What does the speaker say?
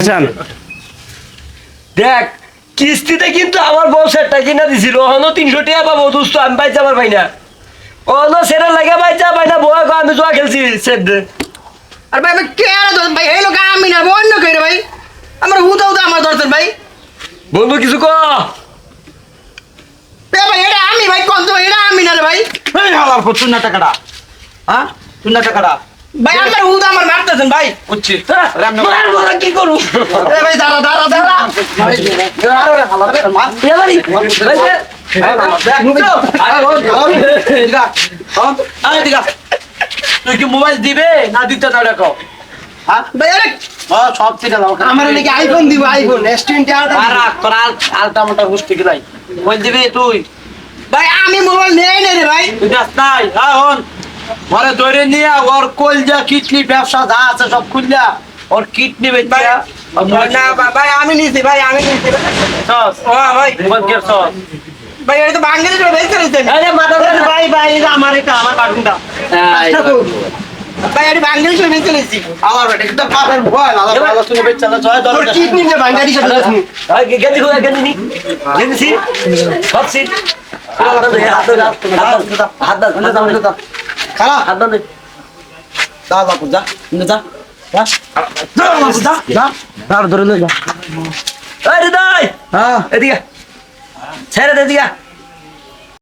tension দেখ কিস্তিতে কিন্তু আমার বউ সেটটা কিনা দিছিল ওখানে 300 টাকা পাবো দোস্ত আমি পাই যাবার পাই না ওখানে সেটা লাগে পাই যা পাই না বউ আমি জুয়া খেলছি সেট আর ভাই কে আর ভাই এই লোক আমি না অন্য কে রে ভাই আমার হুদা হুদা আমার দরকার ভাই বন্ধু কিছু ক ভাই এটা আমি ভাই কোন তো এটা আমি না রে ভাই এই হালার কো চুন্না টাকাটা হ্যাঁ চুন্না টাকাটা ভাই আমার হুদা আমার মারতেছেন ভাই বুঝছি মারবো না কি করবো এ ভাই দাঁড়া দাঁড়া দাঁড়া এবারই ভাই তুই কি মোবাইল দিবে না দিতে না দেখো হ্যাঁ ভাই আরে সব থেকে দাও আমার নাকি আইফোন দিব আইফোন S20 আর তোর আলটা মোটা হুস্তি গলাই মোবাইল দিবি তুই ভাই আমি মোবাইল নেই না রে ভাই তুই যাস নাই হ্যাঁ হন ঘরে ধরে নিয়ে ওর কলজা কিডনি ব্যবসা যা আছে সব খুললা ওর কিডনি বেচা না ভাই আমি নিছি ভাই আমি নিছি সস ও ভাই মোবাইল কে সস ভাই এটা তো বাংলাদেশ ভাই চলেছে আরে মাথা ভাই ভাই এটা আমার কার্টুনটা ভাই এটা বাংলাদেশ ভাই চলেছি আমার বেটা একদম পাবেন মোবাইল আলাদা আলাদা শুনে বেচা না জয় তোর দরজা কিডনি যে বাংলাদেশ চলেছে গেঞ্জি খোলা গেঞ্জি নি গেঞ্জি সব সিট হাত দাও খালা হাত দাও যা বাপু যা যা যা যা বাপু যা যা ধরে লই যা এই রে দাই হ্যাঁ এদিকে ছেড়ে দে এদিকে